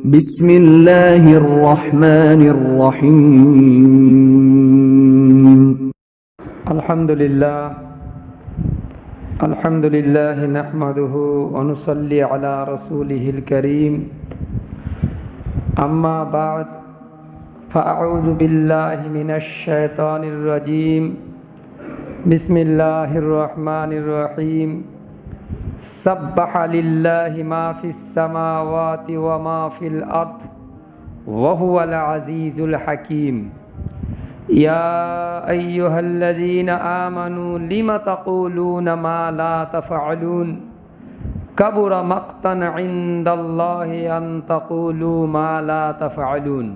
بسم الله الرحمن الرحيم الحمد لله نحمده ونصلي على رسوله الكريم أما بعد فأعوذ بالله من الشيطان الرجيم بسم الله الرحمن الرحيم سبح لله ما في السماوات وما في الأرض وهو العزيز الحكيم يا أيها الذين آمنوا لم تقولون ما لا تفعلون كبر مقتا عند الله أن تقولوا ما لا تفعلون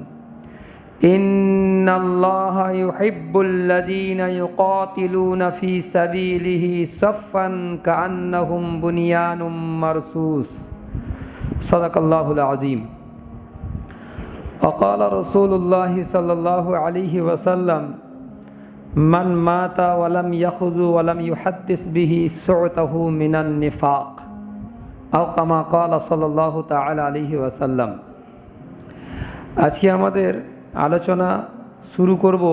إن الله يحب الذين يقاتلون في سبيله صفا كأنهم بنيان مرصوص صدق الله العظيم وقال رسول الله صلى الله عليه وسلم من مات ولم يخذ ولم يحدث به سعته من النفاق أو كما قال صلى الله تعالى عليه وسلم আজকে আমাদের আলোচনা শুরু করব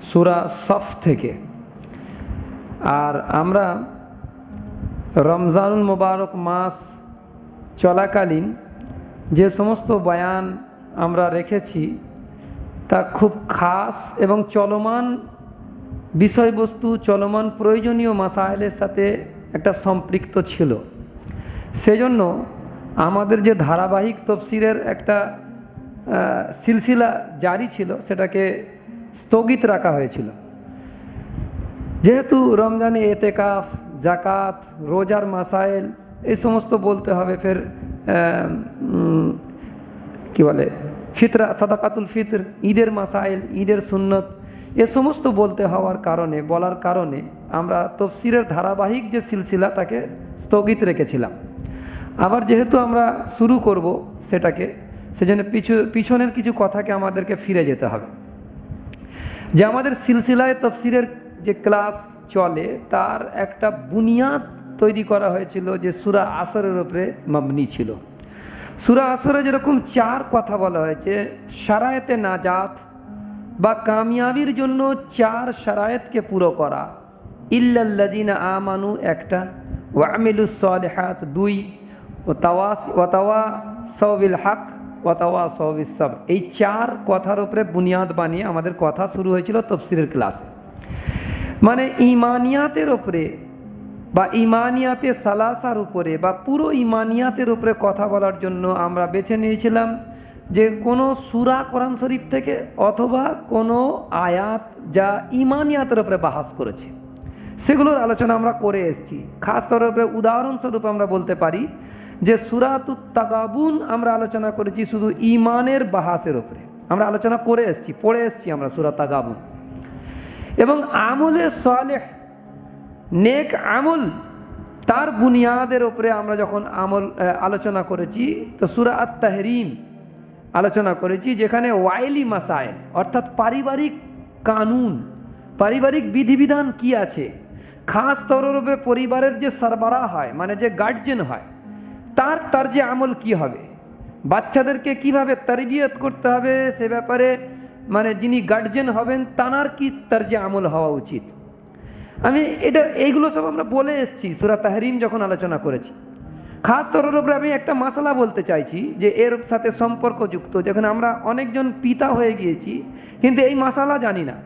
সূরা সফ থেকে। আর আমরা রমজানুল মুবারক মাস চলাকালীন যে সমস্ত বয়ান আমরা রেখেছি তা খুব খাস এবং চলমান বিষয়বস্তু, চলমান প্রয়োজনীয় মাসাইলের সাথে একটা সম্পৃক্ত ছিল। সেজন্য আমাদের যে ধারাবাহিক তাফসীরের একটা সিলসিলা জারি ছিল সেটাকে স্থগিত রাখা হয়েছিল। যেহেতু রমজানে এতেকাফ, জাকাত, রোজার মাসাইল এই সমস্ত বলতে হবে, ফের কি বলে ফিতরা, সাদাকাতুল ফিতর, ঈদের মাসাইল, ঈদের সুন্নত এ সমস্ত বলার কারণে আমরা তাফসীরের ধারাবাহিক যে সিলসিলা তাকে স্থগিত রেখেছিলাম। আবার যেহেতু আমরা শুরু করব সেটাকে, সেজন্য পিছনের কিছু কথাকে আমাদেরকে ফিরে যেতে হবে। যে আমাদের সিলসিলায় তাফসীরের যে ক্লাস চলে তার একটা বুনিয়াদ তৈরি করা হয়েছিল যে সূরা আসরের উপরে মাবনি ছিল। সূরা আসরে যেরকম 4 কথা বলা হয়েছে, শারায়েতে নাজাত বা কামিয়াবির জন্য 4 শারায়েতকে পুরো করা, ইল্লাল্লাযিনা আমানু একটা, ওয়া আমিলুস সালিহাত 2, ওয়াতাওয়াসাউ বিল হক ওয়াতাওয়াসাউ বিস সাবর, এই 4 কথার উপরে বুনিয়াদ বানিয়ে আমাদের কথা শুরু হয়েছিল তাফসীরের ক্লাসে। মানে ঈমানিয়াতের উপরে বা ঈমানিয়াতে সালাসার উপরে বা পুরো ঈমানিয়াতের উপরে কথা বলার জন্য আমরা বেছে নিয়েছিলাম যে কোনো সূরা কোরআন শরীফ থেকে অথবা কোনো আয়াত যা ঈমানিয়াতের উপরে বাহাস করেছে সেগুলোর আলোচনা আমরা করে এসেছি। খাস তৌর উপরে উদাহরণস্বরূপ আমরা বলতে পারি যে সূরাতুত তাগাবুন আমরা আলোচনা করেছি শুধু ঈমানের বাহাসের উপরে, আমরা আলোচনা করে এসেছি, পড়ে এসেছি আমরা সূরা তাগাবুন। এবং আমলে সালেহ, নেক আমল, তার বুনিয়াদের উপরে আমরা যখন আলোচনা করেছি তো সূরা আত-তাহরিম আলোচনা করেছি, যেখানে ওয়াইলি মাসাইল অর্থাৎ পারিবারিক কানুন, পারিবারিক বিধিবিধান কি আছে, খাস তৌররূপে পরিবারের যে সরবরাহ হয় মানে যে গার্জিয়ান হয় তার যে আমল কি হবে, বাচ্চাদেরকে কিভাবে তারবিয়ত করতে হবে সে ব্যাপারে মানে যিনি গার্জিয়ান হবেন তার কি তার যে আমল হওয়া উচিত। এইগুলো সব আমরা বলে এসেছি সূরা তাহরিম যখন আলোচনা করেছি। খাস তৌরের উপরে আমি একটা মাসালা বলতে চাইছি যে এর সাথে সম্পর্কযুক্ত, যখন আমরা অনেকজন পিতা হয়ে গিয়েছি কিন্তু এই মাসালা জানি না।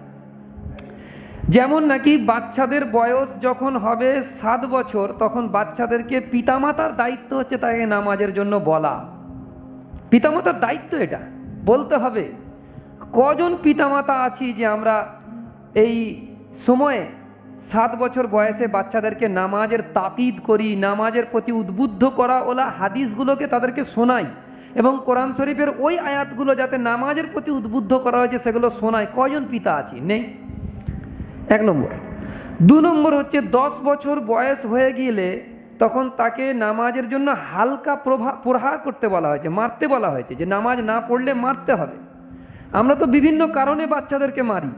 যেমন নাকি বাচ্চাদের বয়স যখন হবে 7 বছর তখন বাচ্চাদেরকে পিতামাতার দায়িত্ব হচ্ছে তাকে নামাজের জন্য বলা, পিতামাতার দায়িত্ব এটা বলতে হবে। কজন পিতামাতা আছি যে আমরা এই সময়ে 7 বছর বয়সে বাচ্চাদেরকে নামাজের তাকিদ করি, নামাজের প্রতি উদ্বুদ্ধ করা ওলা হাদিসগুলোকে তাদেরকে শোনাই এবং কোরআন শরীফের ওই আয়াতগুলো যাতে নামাজের প্রতি উদ্বুদ্ধ করা হয়েছে সেগুলো শোনাই, কয়জন পিতা আছি? নেই। 1 নম্বর। 2 নম্বর হচ্ছে 10 বছর বয়স হয়ে গেলে তখন তাকে নামাজের জন্য হালকা প্রহার করতে বলা হয়েছে, মারতে বলা হয়েছে, যে নামাজ না পড়লে মারতে হবে। আমরা তো বিভিন্ন কারণে বাচ্চাদেরকে মারি,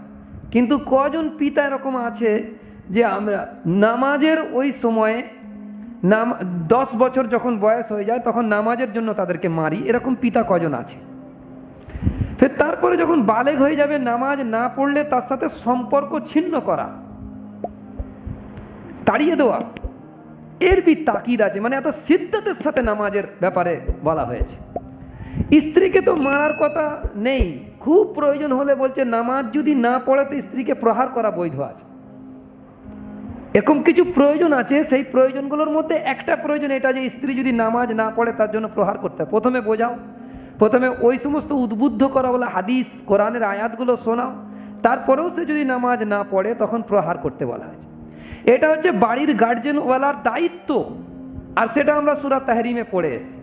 কিন্তু কজন পিতা এরকম আছে যে আমরা নামাজের ওই সময়ে নাম 10 বছর যখন বয়স হয়ে যায় তখন নামাজের জন্য তাদেরকে মারি, এরকম পিতা কজন আছে। ফের তারপরে যখন বালেগ হয়ে যাবে নামাজ না পড়লে তার সাথে সম্পর্ক ছিন্ন করা, তাড়িয়ে দেওয়া, এর বি তাকিদ আছে। মানে এত সিদ্ধতের সাথে নামাজের ব্যাপারে বলা হয়েছে। স্ত্রীকে তো মারার কথা নেই, খুব প্রয়োজন হলে বলছে নামাজ যদি না পড়ে তো স্ত্রীকে প্রহার করা বৈধ আছে। এরকম কিছু প্রয়োজন আছে, সেই প্রয়োজনগুলোর মধ্যে একটা প্রয়োজন এটা যে স্ত্রী যদি নামাজ না পড়ে তার জন্য প্রহার করতে হয়। প্রথমে বোঝাও, প্রথমে ওই সমস্ত উদ্বুদ্ধ করা বলে হাদিস কোরআনের আয়াতগুলো শোনাও, তারপরেও সে যদি নামাজ না পড়ে তখন প্রহার করতে বলা হয়েছে। এটা হচ্ছে বাড়ির গার্জেনওয়ালার দায়িত্ব, আর সেটা আমরা সূরা তাহরিমে পড়ে এসেছি।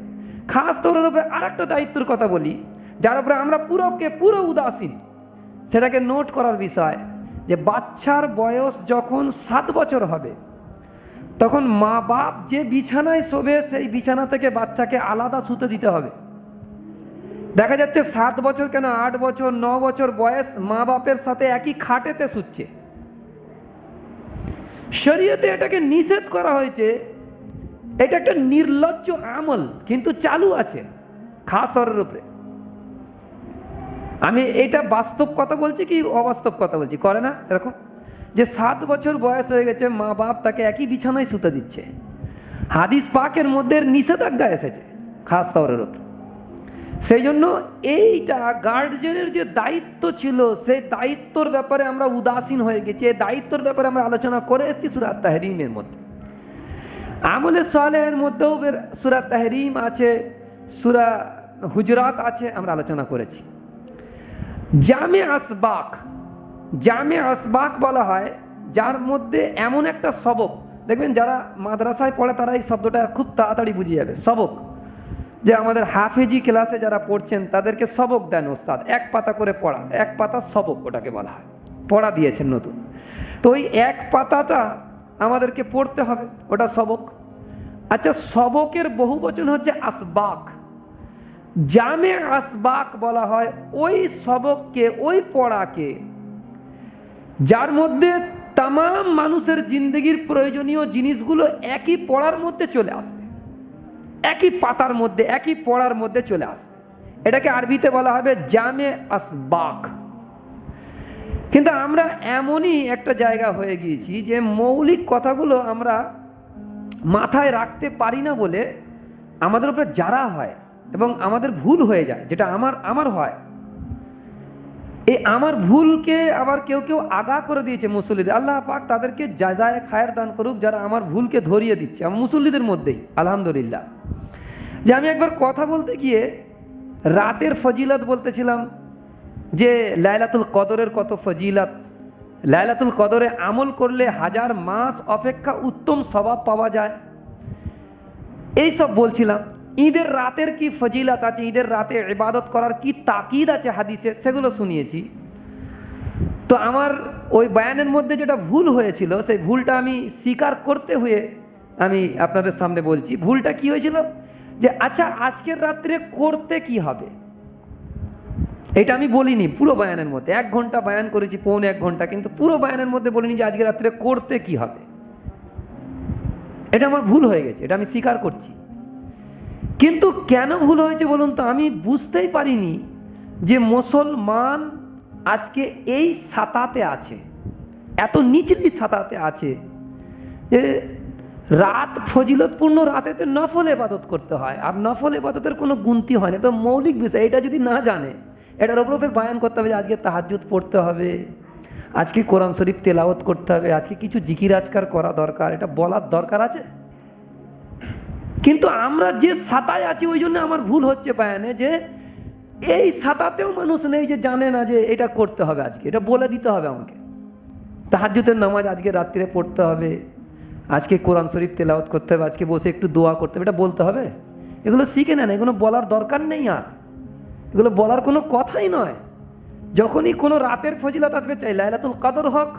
খাস তৌরের উপরে আর একটা দায়িত্বের কথা বলি, যার উপরে আমরা পুরো উদাসীন, সেটাকে নোট করার বিষয় যে বাচ্চার বয়স যখন 7 বছর হবে তখন মা বাপ যে বিছানায় শোবে সেই বিছানা থেকে বাচ্চাকে আলাদা শুতে দিতে হবে। দেখা যাচ্ছে 7 বছর কেন 8 বছর 9 বছর বয়স মা বাপের সাথে একই খাটেতে শুচ্ছে। শরীয়তে এটাকে নিষেধ করা হয়েছে। এটা একটা নির্লজ্জ আমল, কিন্তু চালু আছে খাস স্তরের উপরে। আমি এটা বাস্তব কথা বলছি কি অবাস্তব কথা বলছি? করে না এরকম যে 7 বছর বয়স হয়ে গেছে মা বাপ তাকে একই বিছানায় শুতে দিচ্ছে। হাদিস পাকের মধ্যে নিষেধাজ্ঞা এসেছে খাস স্তরের উপরে। সেই জন্য এইটা গার্জিয়ানের যে দায়িত্ব ছিল সেই দায়িত্বর ব্যাপারে আমরা উদাসীন হয়ে গেছি। এই দায়িত্বর ব্যাপারে আমরা আলোচনা করে এসেছি সূরা তাহরিমের মধ্যে। আমলে সালেহের মধ্যেও সূরা তাহরিম আছে, সূরা হুজরাত আছে, আমরা আলোচনা করেছি। জামে আসবাক বলা হয় যার মধ্যে এমন একটা সবক, দেখবেন যারা মাদ্রাসায় পড়ে তারা এই শব্দটা খুব তাড়াতাড়ি বুঝে যাবে। সবক, যে আমাদের হাফেজি ক্লাসে যারা পড়ছেন তাদেরকে সবক দেন ওস্তাদ, 1 পাতা করে পড়া, 1 পাতা সবক ওটাকে বলা হয়, পড়া দিয়েছেন নতুন। তো ওই 1 পাতাটা আমাদেরকে পড়তে হবে, ওটা সবক। আচ্ছা, সবকের বহু বচন হচ্ছে আসবাক। জামে আসবাক বলা হয় ওই সবককে, ওই পড়াকে যার মধ্যে তাম মানুষের জিন্দগির প্রয়োজনীয় জিনিসগুলো একই পড়ার মধ্যে চলে আসবে, একই পাতার মধ্যে, একই পড়ার মধ্যে চলে আসবে। এটাকে আরবিতে বলা হবে জামে আসবাক। কিন্তু আমরা এমনই একটা জায়গা হয়ে গিয়েছি যে মৌলিক কথাগুলো আমরা মাথায় রাখতে পারি না বলে আমাদের উপরে যারা হয় এবং আমাদের ভুল হয়ে যায়, যেটা আমার হয়। এই আমার ভুলকে আবার কেউ আগা করে দিয়েছে মুসল্লিদের। আল্লাহ পাক তাদেরকে জাযায়ে খায়ের দান করুক যারা আমার ভুলকে ধরিয়ে দিচ্ছে, আমার মুসল্লিদের মধ্যেই আলহামদুলিল্লাহ। যে আমি একবার কথা বলতে গিয়ে রাতের ফজিলত বলতেছিলাম যে লাইলাতুল কদরের কত ফজিলত, লাইলাতুল কদরে আমল করলে 1000 মাস অপেক্ষা উত্তম সওয়াব পাওয়া যায়, এই সব বলছিলাম। ঈদের রাতের কি ফজিলত আছে, ঈদের রাতে ইবাদত করার কি তাকিদ আছে হাদিসে, সেগুলো শুনিয়েছি। তো আমার ওই বয়ানের মধ্যে যেটা ভুল হয়েছিল সেই ভুলটা আমি স্বীকার করতে হয়ে আমি আপনাদের সামনে বলছি। ভুলটা কি হয়েছিল যে আচ্ছা আজকের রাত্রে করতে কি হবে, এটা আমি বলিনি পুরো বয়ানের মধ্যে। 1 ঘন্টা বয়ান করেছি, 1.25 ঘন্টা, কিন্তু পুরো বয়ানের মধ্যে বলিনি যে আজকের রাত্রে করতে কি হবে। এটা আমার ভুল হয়ে গেছে, এটা আমি স্বীকার করছি। কিন্তু কেন ভুল হয়েছে বলুন তো? আমি বুঝতেই পারিনি যে মুসলমান আজকে এই সাতাতে আছে, এত নিচলি সাতাতে আছে যে রাত ফজিলতপূর্ণ রাতেতে নফল ইবাদত করতে হয়, আর নফল ইবাদতের কোনো গুনতি হয় না। এটা মৌলিক বিষয়, এটা যদি না জানে এটার ওপর ফের বয়ান করতে হবে যে আজকে তাহাজ্জুদ পড়তে হবে, আজকে কোরআন শরীফ তেলাওয়াত করতে হবে, আজকে কিছু জিকির আজকার করা দরকার, এটা বলার দরকার আছে। কিন্তু আমরা যে সাতায় আছি ওই জন্য আমার ভুল হচ্ছে বয়ানে, যে এই সাতাতেও মানুষ নেই যে জানে না যে এটা করতে হবে, আজকে এটা বলে দিতে হবে আমাকে, তাহাজ্জুদের নামাজ আজকে রাত্রে পড়তে হবে, আজকে কোরআন শরীফ তেলাওয়াত করতে হবে, আজকে বসে একটু দোয়া করতে হবে, এটা বলতে হবে। এগুলো শিখে নেন, এগুলো বলার দরকার নেই, আর এগুলো বলার কোনো কথাই নয়। যখনই কোনো রাতের ফজিলত আসবে, চাই লাইলাতুল কদর হোক,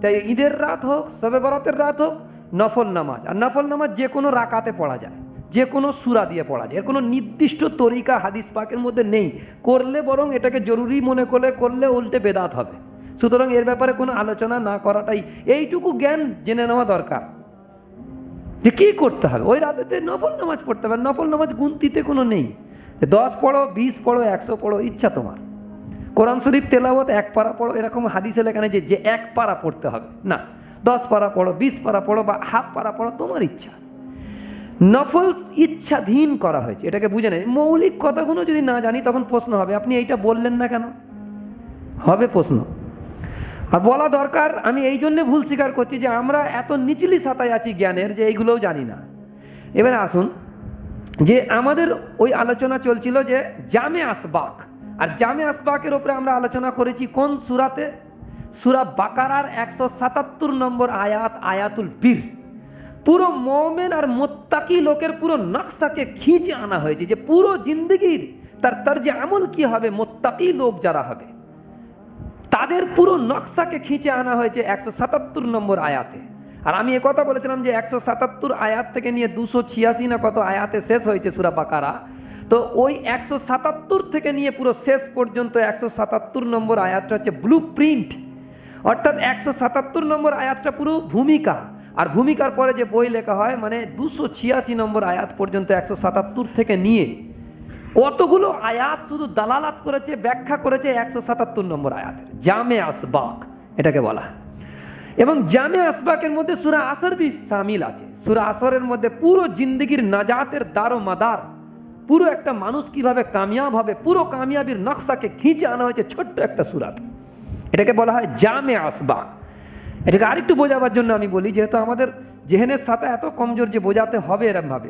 চাই ঈদের রাত হোক, শবে বরাতের রাত হোক, নফল নামাজ, আর নফল নামাজ যে কোনো রাকাতে পড়া যায়, যে কোনো সূরা দিয়ে পড়া যায়, এর কোনো নির্দিষ্ট তরিকা হাদিস পাকের মধ্যে নেই। করলে বরং এটাকে জরুরি মনে করলে উল্টে বেদাত হবে। সুতরাং এর ব্যাপারে কোনো আলোচনা না করাটাই, এইটুকু জ্ঞান জেনে নেওয়া দরকার যে কী করতে হবে, ওই রাতেতে নফল নামাজ পড়তে হবে। নফল নামাজ গুনতিতে কোনো নেই যে 10 পড়ো, 20 পড়ো, 100 পড়ো, ইচ্ছা তোমার। কোরআন শরীফ তেলাওয়াত 1 পারা পড়ো, এরকম হাদিসে লেখা নেই যে 1 পারা পড়তে হবে, না। 10 পারা পড়ো, 20 পারা পড়ো বা হাফ পারা পড়ো, তোমার ইচ্ছা। নফল ইচ্ছাধীন করা হয়েছে, এটাকে বুঝে নেই। মৌলিক কথাগুলো যদি না জানি তখন প্রশ্ন হবে, আপনি এইটা বললেন না কেন, হবে প্রশ্ন। আর বলা দরকার। আমি এই জন্যে ভুল স্বীকার করছি যে আমরা এত নিচলি সাতায় আছি জ্ঞানের, যে এইগুলোও জানি না। এবারে আসুন, যে আমাদের ওই আলোচনা চলছিল যে জামে আসবাক, আর জামে আসবাকের ওপরে আমরা আলোচনা করেছি কোন সূরাতে? সূরা বাকারার 177 নম্বর আয়াত, আয়াতুল বীর। পুরো মুমিন আর মুত্তাকি লোকের পুরো নকশাকে খিঁচে আনা হয়েছে, যে পুরো জিন্দগির তার তরজে আমল কি হবে, মুত্তাকি লোক যারা হবে তাদের পুরো নকশাকে খিঁচে আনা হয়েছে 177 নম্বর আয়াতে। আর আমি একথা বলেছিলাম যে 177 আয়াত থেকে নিয়ে 286 না কত আয়াতে শেষ হয়েছে সূরা বাকারা। তো ওই 177 থেকে নিয়ে পুরো শেষ পর্যন্ত 177 নম্বর আয়াতটা হচ্ছে ব্লু প্রিন্ট, অর্থাৎ 177 নম্বর আয়াতটা পুরো ভূমিকা। আর ভূমিকার পরে যে বই লেখা হয়, মানে 286 নম্বর আয়াত পর্যন্ত 177 থেকে নিয়ে অতগুলো আয়াত শুধু দালালাত করেছে, ব্যাখ্যা করেছে 177 নম্বর আয়াতের জামে আসবাক এটাকে বলা। এবং জামে আসবাকের মধ্যে সূরা আসর भी শামিল আছে। সূরা আসরের মধ্যে পুরো জিন্দগির নাজাতের দারো মাদার, পুরো একটা মানুষ কিভাবে কামিয়াব হবে, পুরো কামিয়াবির নকশাকে খিঁচে আনা হয়েছে ছোট্ট একটা সূরাতে। এটাকে বলা হয় জামে আসবাক। এটাকে আরেকটু বোঝাবার জন্য আমি বলি, যেহেতু আমাদের জেহেনের সাথে এত কমজোর যে বোঝাতে হবে এরমভাবে,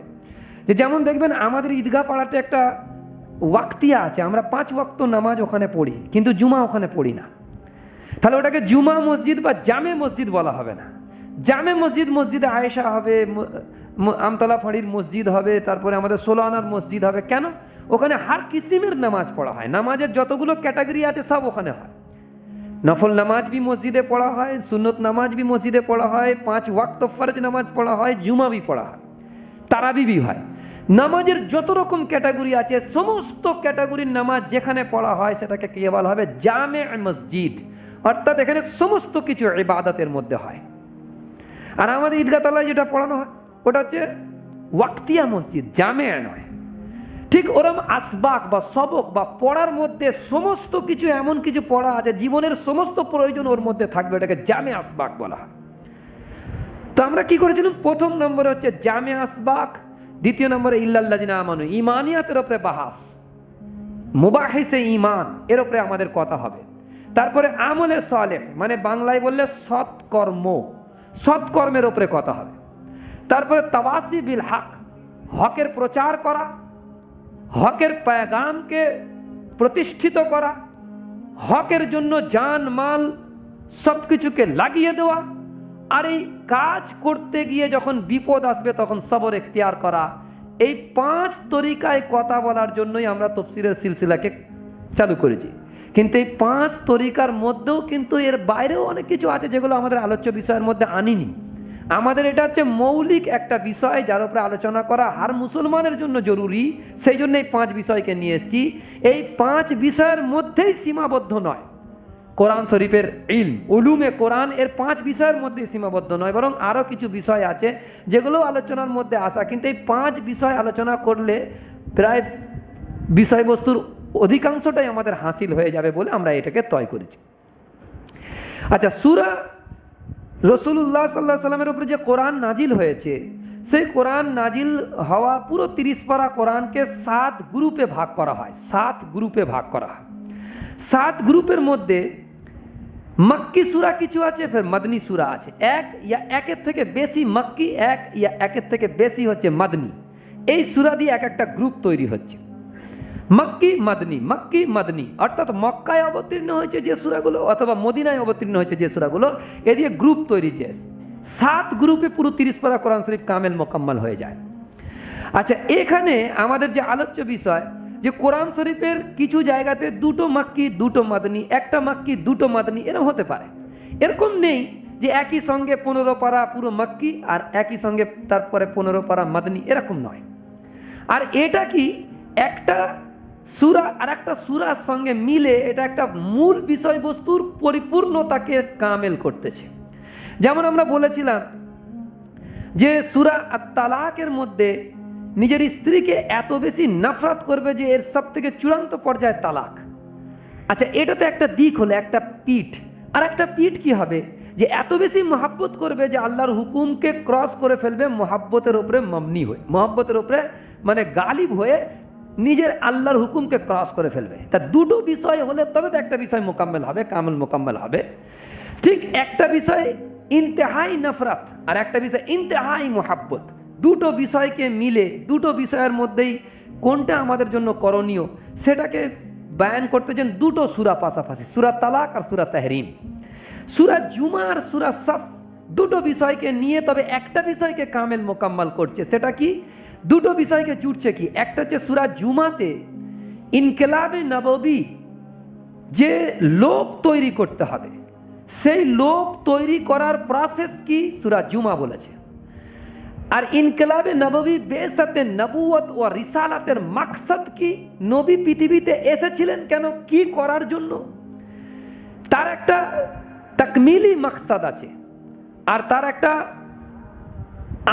যে যেমন দেখবেন আমাদের ঈদগাহ পাড়াতে একটা ওয়াক্তিয়া আছে, আমরা 5 ওয়াক্ত নামাজ ওখানে পড়ি, কিন্তু জুমা ওখানে পড়ি না। তাহলে ওটাকে জুমা মসজিদ বা জামে মসজিদ বলা হবে না। জামে মসজিদ মসজিদে আয়েশা হবে, আমতলা ফাঁড়ির মসজিদ হবে, তারপরে আমাদের 16 আনার মসজিদ হবে। কেন? ওখানে হার কিসিমের নামাজ পড়া হয়, নামাজের যতগুলো ক্যাটাগরি আছে সব ওখানে হয়। নফল নামাজ भी মসজিদে পড়া হয়, সুন্নত নামাজ भी মসজিদে পড়া হয়, 5 ওয়াক্ত ফরজ নামাজ পড়া হয়, জুমা भी পড়া হয়, তারাবি भी হয়। নামাজের যত রকম ক্যাটাগরি আছে সমস্ত ক্যাটাগরির নামাজ যেখানে পড়া হয় সেটাকে কি বলা হবে? জামে মসজিদ। অর্থাৎ এখানে সমস্ত কিছু ইবাদতের মধ্যে হয়। আর আমাদের ঈদগাহ তলায় যেটা পড়ানো হয় ওটা হচ্ছে ওয়াক্তিয়া মসজিদ, জামে নয়। ঠিক ওরম আসবাক বা সবক বা পড়ার মধ্যে সমস্ত কিছু, এমন কিছু পড়া আছে জীবনের সমস্ত প্রয়োজন ওর মধ্যে থাকবে, ওটাকে জামে আসবাক বলা হয়। তো আমরা কি করেছিলাম? প্রথম নম্বরে হচ্ছে জামে আসবাক, দ্বিতীয় নম্বরে ইল্লাল্লাযিনা আমানু, ইমানিয়াতের ওপরে বাহাস, মুবাহিসে ঈমান, এর ওপরে আমাদের কথা হবে। তারপরে আমলে সালেহ, মানে বাংলায় বললে সৎকর্ম, সৎকর্মের ওপরে কথা হবে। তারপরে তাওয়াসি বিল হক, হকের প্রচার করা, হকের পেগামকে প্রতিষ্ঠিত করা, হকের জন্য জান মাল সব কিছুকে লাগিয়ে দেওয়া, আর এই কাজ করতে গিয়ে যখন বিপদ আসবে তখন সবর এখতিয়ার করা। এই 5 তরিকায় কথা বলার জন্যই আমরা তাফসীরের সিলসিলাকে চালু করেছি। কিন্তু এই 5 তরিকার মধ্যেও কিন্তু এর বাইরেও অনেক কিছু আছে যেগুলো আমাদের আলোচ্য বিষয়ের মধ্যে আনিনি। আমাদের এটা হচ্ছে মৌলিক একটা বিষয় যার উপরে আলোচনা করা হার মুসলমানের জন্য জরুরি, সেই জন্য এই 5 বিষয়কে নিয়ে এসেছি। এই 5 বিষয়ের মধ্যেই সীমাবদ্ধ নয় কোরআন শরীফের ইলম, উলুমে কোরআন এর 5 বিষয়ের মধ্যে সীমাবদ্ধ নয়, বরং আরও কিছু বিষয় আছে যেগুলো আলোচনার মধ্যে আসা। কিন্তু এই 5 বিষয় আলোচনা করলে প্রায় বিষয়বস্তুর অধিকাংশটাই আমাদের হাসিল হয়ে যাবে বলে আমরা এটাকে তয় করেছি। আচ্ছা, সূরা রাসূলুল্লাহ সাল্লাল্লাহু আলাইহি সাল্লামের উপরে যে কোরআন নাজিল হয়েছে, সেই কোরআন নাজিল হওয়া পুরো 30 পারা কোরআনকে 7 গ্রুপে ভাগ করা হয়। 7 গ্রুপে ভাগ করা হয়। 7 গ্রুপের মধ্যে মক্কি সূরা কিছু আছে, ফের মদনী সূরা আছে। এক ইয়া একের থেকে বেশি মক্কি, এক ইয়া একের থেকে বেশি হচ্ছে মদনী। এই সূরা দিয়ে এক একটা গ্রুপ তৈরি হচ্ছে, মক্কি মদনী, মক্কি মদনী, অর্থাৎ মক্কায় অবতীর্ণ হয়েছে যে সূরাগুলো অথবা মদিনায় অবতীর্ণ হয়েছে যে সূরাগুলো, এ দিয়ে গ্রুপ তৈরি হয়েছে। 7 গ্রুপে পুরো 30 পারা কোরআন শরীফ কামেল মোকাম্মল হয়ে যায়। আচ্ছা, এখানে আমাদের যে আলোচ্য বিষয়, যে কোরআন শরীফের কিছু জায়গাতে 2টো মক্কি 2টো মদনী, একটা মক্কি 2টো মদনী এরকম হতে পারে। এরকম নেই যে একই সঙ্গে 15 পারা পুরো মক্কি আর একই সঙ্গে তারপরে 15 পারা মদনী, এরকম নয়। আর এটা কি একটা সূরা আর একটা সূরার সঙ্গে মিলে এটা একটা মূল বিষয়বস্তুর পরিপূর্ণতাকে কামেল করতেছে। যেমন আমরা বলেছিলাম যে সূরা আত-তালাকের মধ্যে নিজের স্ত্রীকে এত বেশি নফরত করবে যে এর সব থেকে চূড়ান্ত পর্যায়ে তালাক। আচ্ছা, এটা তো একটা দিক হলো, একটা পিঠ। আর একটা পিঠ কি হবে, যে এত বেশি মহাব্বত করবে যে আল্লাহর হুকুমকে ক্রস করে ফেলবে, মহাব্বতের উপরে মমনি হয়ে, মহাব্বতের উপরে মানে গালিব হয়ে নিজের আল্লাহর হুকুমকে ক্রস করে ফেলবে। তা দুটো বিষয় হলে তবে তো একটা বিষয় মোকাম্মেল হবে, কামল মোকাম্মেল হবে। ঠিক একটা বিষয় ইন্তেহাই নফরত আর একটা বিষয় ইন্তেহাই মোহাব্বত, দুটো বিষয়কে মিলে দুটো বিষয়ের মধ্যেই কোনটা আমাদের জন্য করণীয় সেটাকে বয়ান করতেছেন দুটো সূরা পাশাপাশি, সূরা তালাক আর সূরা তাহরিম। সূরা জুমা আর সূরা সফ দুটো বিষয়কে নিয়ে তবে একটা বিষয়কে কামেল মোকাম্মল করছে। সেটা কি? দুটো বিষয়কে জুড়ছে কি, একটা হচ্ছে সূরা জুমাতে ইনকিলাবে নববী, যে লোক তৈরি করতে হবে, সেই লোক তৈরি করার প্রসেস কি সূরা জুমা বলেছে। আর ইনকিলাবে নববী বেসাতে নবুয়ত ও রিসালাতের মাকসাদ কি, নবী পৃথিবীতে এসেছিলেন কেন, কি করার জন্য, তার একটা তাকমিলি মাকসাদ আছে আর তার একটা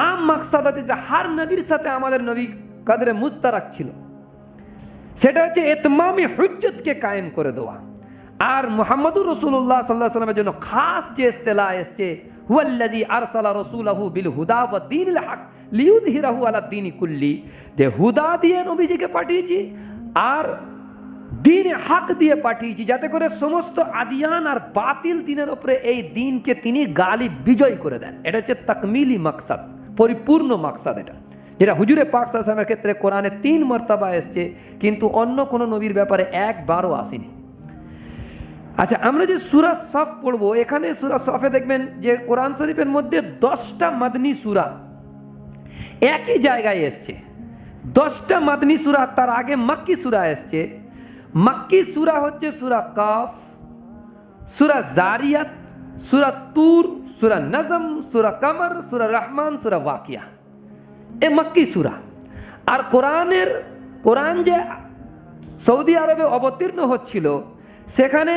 আম মাকসাদ আছে, যেটা হার নবীর সাথে আমাদের নবী কাদরে মুশতারাক ছিল। সেটা হচ্ছে ইতমামে হুজ্জতকে কায়েম করে দেওয়া। আর মুহাম্মদুর রাসূলুল্লাহ সাল্লাল্লাহু আলাইহি ওয়াসাল্লামের জন্য খাস যে ইস্তেলাহ এসেছে, হুয়াল্লাযী আরসালা রাসূলাহু বিল হুদা ওয়া দীনিল হক লিইয়ুযহিরাহু আলা দীনি কুল্লি, যে হুদা দিয়ে নবীজিকে পাঠিয়েছি আর দ্বীনে হক দিয়ে পাঠিয়েছি, যাতে করে সমস্ত আদিয়ান আর বাতিল দ্বীনের উপরে এই দ্বীনকে তিনি গালিব বিজয় করে দেন। এটা হচ্ছে তাকমিলি মাকসাদ, পরিপূর্ণ মাকসাদ, এটা যেটা হুজুরে পাক সাল্লাল্লাহু আলাইহি ওয়াসাল্লামের ক্ষেত্রে কোরআনে 3 মর্তবা এসছে, কিন্তু অন্য কোনো নবীর ব্যাপারে একবারও আসেনি। আচ্ছা, আমরা যে সূরা সফ পড়বো, এখানে সূরা সফে দেখবেন যে কোরআন শরীফের মধ্যে 10টা মাদনী সূরা একই জায়গায় এসছে। 10টা মাদনী সূরা, তার আগে মাক্কি সূরা এসছে। মাক্কি সূরা হচ্ছে সূরা কাফ, সূরা জারিয়াত, সূরা তুর, সূরা নজম, সূরা কমর, সূরা রহমান, সূরা ওয়াকিয়া, এ মাক্কি সূরা। আর কোরআন যে সৌদি আরবে অবতীর্ণ হচ্ছিল, সেখানে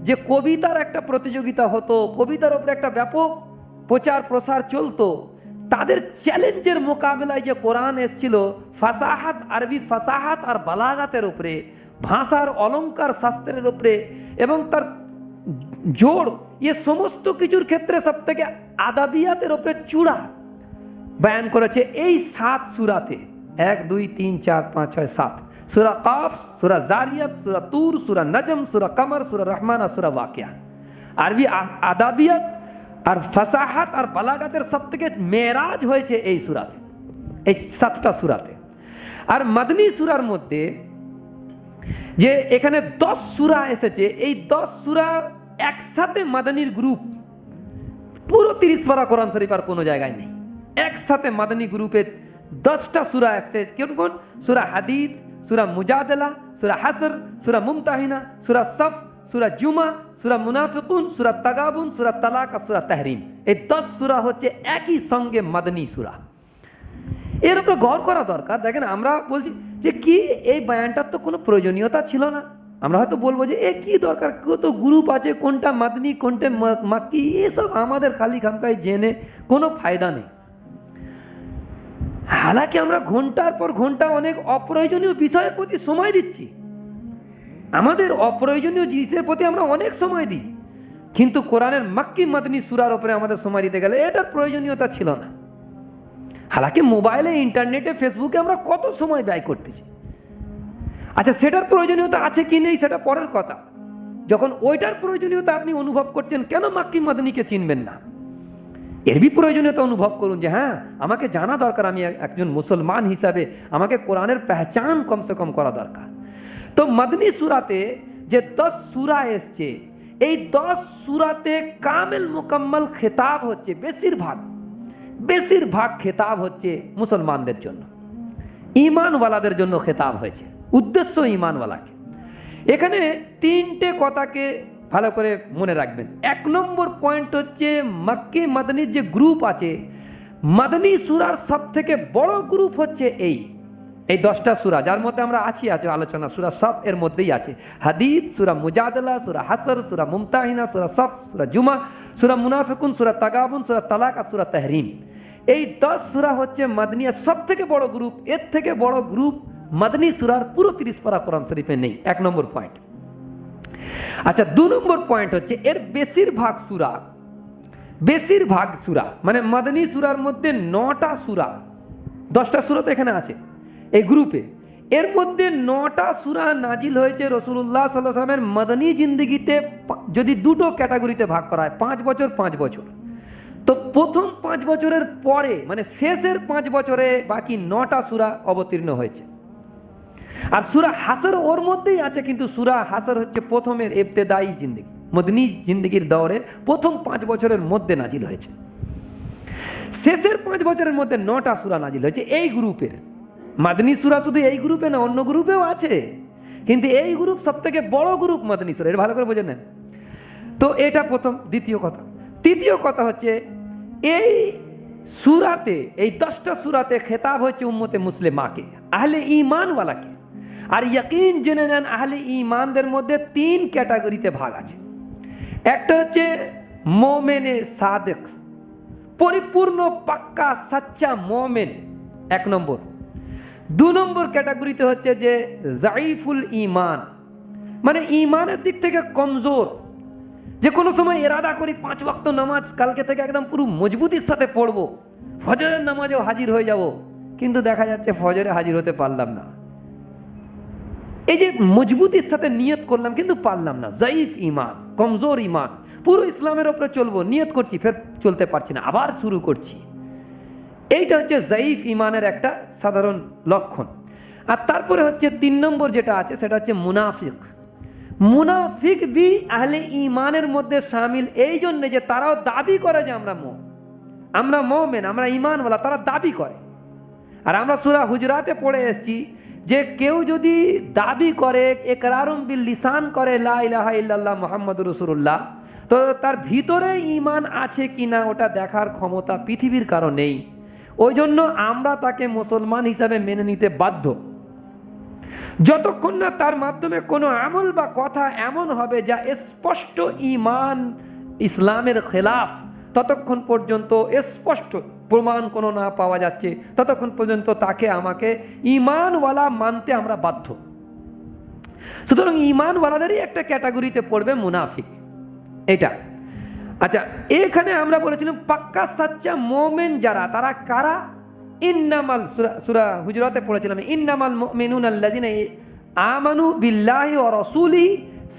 যে কবিতার একটা প্রতিযোগিতা হতো, কবিতার উপরে একটা ব্যাপক প্রচার প্রসার চলতো, তাদের চ্যালেঞ্জের মোকাবেলায় যে কোরআন এসেছিল ফাসাহাত, আরবি ফাসাহাত আর বালাগাতের উপরে, ভাষার অলঙ্কার শাস্ত্রের উপরে এবং তার জোড়, এ সমস্ত কিছুর ক্ষেত্রে সব থেকে আদাবিয়াতের উপরে চূড়া বয়ান করেছে এই 7 সূরাতে। 1 2 3 4 5 6 7 সূরা কাফ, সূরা জারিয়াত, সূরা তুর, সূরা নজম, সূরা কমর, সূরা রহমান আর সূরা ওয়াকিয়া। আরবি আদাবিয়াত আর ফাসাহাত আর বালাগাতের সব থেকে মেরাজ হয়েছে এই সূরাতে, এই 7টা সূরাতে। আর মাদনী সূরার মধ্যে যে এখানে 10 সূরা এসেছে, এই 10 সূরা একসাথে মাদানীর গ্রুপ, পুরো 30 পারা কোরআন শরীফ আর কোনো জায়গায় নেই। একসাথে মাদানী গ্রুপে 10টা সূরা এসেছে। কোন কোন? সূরা হাদীদ, সূরা মুজাদালা, সূরা হাসর, সূরা মুমতাহিনা, সূরা সফ, সূরা জুমা, সূরা মুনাফিকুন, সূরা তাগাবুন, সূরা তালাক আর সূরা তাহরিম। এই 10 সূরা হচ্ছে একই সঙ্গে মাদনী সূরা। এর উপরে গৌর করা দরকার। দেখেন, আমরা বলছি যে কি এই বয়ানটার তো কোনো প্রয়োজনীয়তা ছিল না। আমরা হয়তো বলবো যে এ কি দরকার, কত গ্রুপ আছে, কোনটা মাদনী কোনটা মাক্কি, এসব আমাদের খালি খামখাই জেনে কোনো ফায়দা নেই। হালাকি আমরা ঘন্টার পর ঘন্টা অনেক অপ্রয়োজনীয় বিষয়ের প্রতি সময় দিচ্ছি, আমাদের অপ্রয়োজনীয় জিনিসের প্রতি আমরা অনেক সময় দিই, কিন্তু কোরআনের মাক্কি মাদনী সূরার উপরে আমাদের সময় দিতে গেলে এটার প্রয়োজনীয়তা ছিল না। হালাকি মোবাইলে, ইন্টারনেটে, ফেসবুকে আমরা কত সময় ব্যয় করতেছি। আচ্ছা, সেটার প্রয়োজনীয়তা আছে কি নেই সেটা পরের কথা। যখন ওইটার প্রয়োজনীয়তা আপনি অনুভব করছেন, কেন মাক্কি মাদনীকে চিনবেন না? এর বি প্রয়োজনীয়তা অনুভব করুন যে হ্যাঁ, আমাকে জানা দরকার, আমি একজন মুসলমান হিসাবে আমাকে কোরআনের পেহচান কমসে কম করা দরকার। তো মাদনী সূরাতে যে 10 সূরা এসছে, এই 10 সূরাতে কামেল মুকাম্মল খেতাব হচ্ছে, বেশিরভাগ খেতাব হচ্ছে মুসলমানদের জন্য, ঈমানওয়ালাদের জন্য খেতাব হয়েছে, উদ্দেশ্য ঈমানওয়ালাকে। এখানে 3টে কথাকে ভালো করে মনে রাখবেন। 1 নম্বর পয়েন্ট হচ্ছে মাক্কি মাদনীর যে গ্রুপ আছে, মাদনী সূরার সব থেকে বড় গ্রুপ হচ্ছে এই 10টা সূরা, যার মধ্যে আমরা আছি আলোচনা। সূরা সফ এর মধ্যেই আছে হাদীদ, সূরা মুজাদালা, সূরা হাসর, সূরা মুমতাহিনা, সূরা সফ, সূরা জুমা, সূরা মুনাফিকুন, সূরা তাগাবুন, সূরা তালাক আর সূরা তাহরিম। এই 10 সূরা হচ্ছে মাদনিয়া, সব থেকে বড় গ্রুপ। এর থেকে বড় গ্রুপ মাদনী সূরার পুরো 30 পারা কোরআন শরীফে নেই। 1 নম্বর পয়েন্ট। আচ্ছা, 2 নম্বর পয়েন্ট হচ্ছে এর বেশিরভাগ সূরা মানে মাদনী সূরার মধ্যে 9টা সূরা, 10টা সূরা তো এখানে আছে এই গ্রুপে, এর মধ্যে 9টা সূরা নাজিল হয়েছে রাসূলুল্লাহ সাল্লাল্লাহু আলাইহি ওয়াসাল্লামের মাদনী জিন্দেগিতে। যদি দুটো ক্যাটাগরিতে ভাগ করা হয়, 5 বছর 5 বছর, তো প্রথম 5 বছরের পরে মানে শেষের 5 বছরে বাকি 9টা সূরা অবতীর্ণ হয়েছে। আর সূরা হাসর ওর মধ্যেই আছে, কিন্তু সূরা হাসর হচ্ছে প্রথমের ইবতেদায়ী জিন্দেগি, মদনী জিন্দেগির দৌড়ে প্রথম 5 বছরের মধ্যে নাজিল হয়েছে। শেষের 5 বছরের মধ্যে 9টা সূরা নাজিল হয়েছে এই গ্রুপের। মাদনী সূরা শুধু এই গ্রুপে না, অন্য গ্রুপেও আছে, কিন্তু এই গ্রুপ সব থেকে বড় গ্রুপ মাদনী সূরা, এটা ভালো করে বুঝে নেন। তো এটা প্রথম। দ্বিতীয় কথা, তৃতীয় কথা হচ্ছে এই সূরাতে, এই 10টা সূরাতে খেতাব হচ্ছে উম্মতে মুসলিমাকে, আহলে ঈমানওয়ালাকে। আর ইয়াকিন জেনে নেন আহলে ঈমানদের মধ্যে 3 ক্যাটাগরিতে ভাগ আছে। একটা হচ্ছে মোমেনে সাদেক, পরিপূর্ণ পাক্কা সাচ্চা মোমেন, 1 নম্বর। 2 নম্বর ক্যাটাগরিতে হচ্ছে যে জাইফুল ঈমান, মানে ঈমানের দিক থেকে কমজোর, যে কোনো সময় এরাদা করি 5 ওয়াক্ত নামাজ কালকে থেকে একদম পুরো মজবুতির সাথে পড়বো, ফজরের নামাজেও হাজির হয়ে যাব, কিন্তু দেখা যাচ্ছে ফজরে হাজির হতে পারলাম না। এই যে মজবুতির সাথে নিয়ত করলাম কিন্তু পারলাম না, জাইফ ঈমান, কমজোর ঈমান। পুরো ইসলামের ওপরে চলবো, নিয়ত করছি, ফের চলতে পারছি না, আবার শুরু করছি। এইটা হচ্ছে জাইফ ঈমানের একটা সাধারণ লক্ষণ। আর তারপরে হচ্ছে 3 নম্বর যেটা আছে সেটা হচ্ছে মুনাফিক। মুনাফিক বি আহলে ঈমানের মধ্যে শামিল, এই জন্য যে তারাও দাবি করে যে আমরা মোমেন, আমরা ঈমানওয়ালা, তারা দাবি করে। আর আমরা সূরা হুজরাতে পড়ে এসেছি যে কেউ যদি দাবি করে, ইকরারুম বিল লিসান করে লা ইলাহা ইল্লাল্লাহ মুহাম্মাদুর রাসূলুল্লাহ, তো তার ভিতরে ঈমান আছে কিনা ওটা দেখার ক্ষমতা পৃথিবীর কারো নেই। ওই জন্য আমরা তাকে মুসলমান হিসাবে মেনে নিতে বাধ্য। যতক্ষণ না তার মাধ্যমে কোনো আমল বা কথা এমন হবে যা স্পষ্ট ঈমান ইসলামের খেলাফ, ততক্ষণ পর্যন্ত স্পষ্ট প্রমাণ কোনো না পাওয়া যাচ্ছে, ততক্ষণ পর্যন্ত তাকে আমাকে ঈমানওয়ালা মানতে আমরা বাধ্য। সুতরাং ঈমানওয়ালাদেরই একটা ক্যাটাগরিতে পড়বে মুনাফিক, এটা। আচ্ছা, এখানে আমরা বলেছিলাম পাক্কা সাচ্চা মোমেন যারা, তারা কারা? ইন্নামাল, সূরা হুজরাতে পড়েছিলাম, ইন্নামাল মুমিনুনা আল্লাযিনা আমানু বিল্লাহি ওয়া রাসূলিহি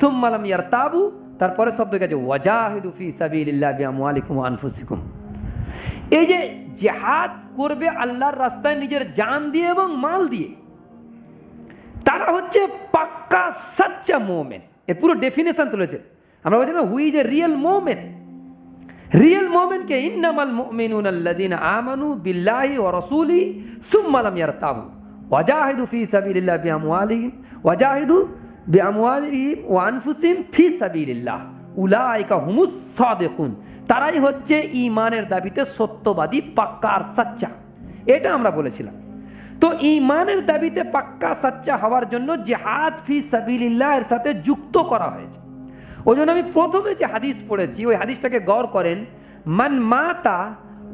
সুম্মা লাম ইয়ারতাবু, তারপরে শব্দ গেছে ওয়াজাহিদু ফি সাবিলিল্লাহি বিআমওয়ালিকুম ওয়া আনফুসিকুম। এই যে জিহাদ করবে আল্লাহর রাস্তায় নিজের জান দিয়ে এবং মাল দিয়ে, তারা হচ্ছে পাক্কা সাচ্চা মোমেন। এর পুরো ডেফিনেশন তুলেছে। আমরা বলছি না হু ইজ এ রিয়েল মোমেন। রিয়েল মোমেনকে ইন্নামাল মুমিনুনা আল্লাযিনা আমানু বিল্লাহি ওয়া রাসূলিহি সুম্মা লাম ইয়ারতাবু ওয়াজাহিদু ফি সাবিলিল্লাহি বিআমওয়ালিহিম ওয়া আনফুসিহিম ফি সাবিলিল্লাহ উলাইকা হুমুস সাদিকুন। তারাই হচ্ছে ঈমানের দাবিতে সত্যবাদী, পাক্কা আর সাচ্চা। এটা আমরা বলেছিলাম। তো ঈমানের দাবিতে পাক্কা সাচ্চা হওয়ার জন্য জিহাদ ফি সাবিলিল্লাহ এর সাথে যুক্ত করা হয়েছে। ওই জন্য আমি প্রথমে যে হাদিস পড়েছি ওই হাদিসটাকে গৌর করেন, মান মাতা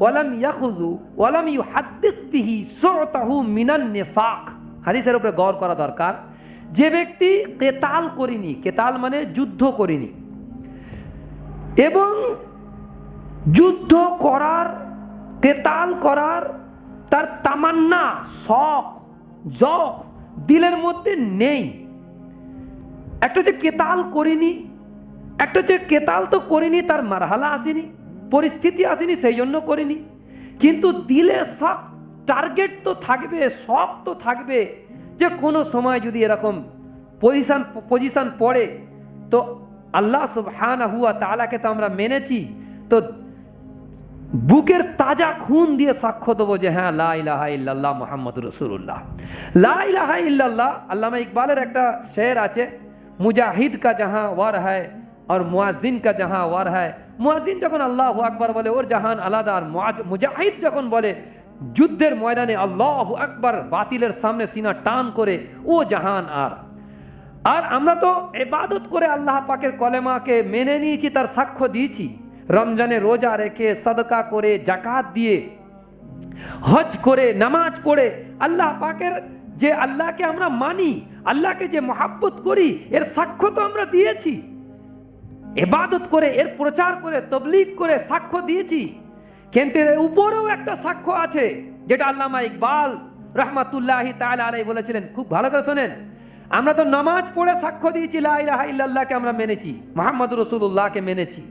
ওয়ালাম ইয়াখুযু ওয়ালাম ইউহাদ্দিস বিহি সু'তাহু মিনান নিফাক। হাদিসের উপরে গৌর করা দরকার। যে ব্যক্তি কেতাল করিনি, কেতাল মানে যুদ্ধ করিনি, এবং যুদ্ধ করার, কেতাল করার তার তামান্না, শখ, জখ দিলের মধ্যে নেই। একটা হচ্ছে কেতাল করিনি, একটা হচ্ছে কেতাল তো করিনি, তার মারহালা আসেনি, পরিস্থিতি আসেনি, সেই জন্য করিনি, কিন্তু দিলে শখ, টার্গেট তো থাকবে, শখ তো থাকবে যে কোনো সময় যদি এরকম পজিশন পড়ে তো আল্লাহ সুবহানাহু ওয়া তাআলাকে তো আমরা মেনেছি, তো বুকের তাজা খুন দিয়ে সাক্ষ্য দেবো যে হ্যাঁ লা ইলাহা ইল্লাল্লাহ মুহাম্মাদুর রাসূলুল্লাহ। লা ইলাহা ইল্লাল্লাহ, আল্লামা ইকবালের একটা শের আছে, মুজাহিদ কা জাহাঁ ওয়ার হ্যায় আর মুয়াজ্জিন কা জাহাঁ ওয়ার হ্যায়। মুয়াজ্জিন যখন আল্লাহু আকবার বলে ওর জাহান আলাদা, আর মুজাহিদ যখন বলে যুদ্ধের ময়দানে আল্লাহু আকবার বাতিলের সামনে সিনা টান করে, ও জাহান। আর আমরা তো ইবাদত করে আল্লাহ পাকের কলেমাকে মেনে নিয়েছি, তার সাক্ষ্য দিয়েছি, রমজানে রোজা রেখে, সদকা করে, জাকাত দিয়ে, হজ করে, নামাজ পড়ে আল্লাহ পাকের যে আল্লাহকে আমরা মানি, আল্লাহকে যে মহাব্বত করি, এর সাক্ষ্য তো আমরা দিয়েছি। ইবাদত করে, এর প্রচার করে, তবলিগ করে সাক্ষ্য দিয়েছি। কিন্তু এর উপরেও একটা সাক্ষ্য আছে, যেটা আল্লামা ইকবাল রহমাতুল্লাহি তাআলা আলাইহি বলেছিলেন। খুব ভালো করে শোনেন, আমরা তো নামাজ পড়ে সাক্ষ্য দিয়েছি লা ইলাহা ইল্লাল্লাহকে আমরা মেনেছি, মুহাম্মদুর রাসূলুল্লাহকে মেনেছি।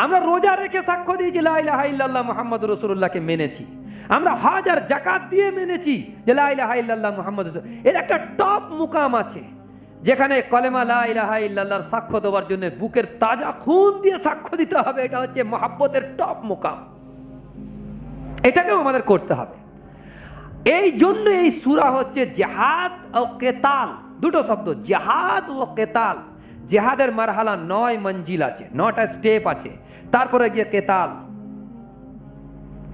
আমরা রোজা রেখে সাক্ষ্য দিয়েছি লা ইলাহা ইল্লাল্লাহ মুহাম্মদুর রাসূলুল্লাহকে মেনেছি। আমরা হজ আর যাকাত দিয়ে মেনেছি যে লা ইলাহা ইল্লাল্লাহ মুহাম্মদুর রাসূল। এর একটা টপ মুকাম আছে, যেখানে কলেমা লা ইলাহা ইল্লাল্লাহর সাক্ষ্য দেওয়ার জন্য বুকের তাজা খুন দিয়ে সাক্ষ্য দিতে হবে। এটা হচ্ছে মহাব্বতের টপ মুকাম, এটাকেও আমাদের করতে হবে। এই জন্য এই সূরা হচ্ছে জিহাদ ও কেতাল, দুটো শব্দ, জিহাদ ও কেতাল। জিহাদের মারহালা 9 মঞ্জিল আছে, 9টা স্টেপ আছে, তারপরে গিয়ে কেতাল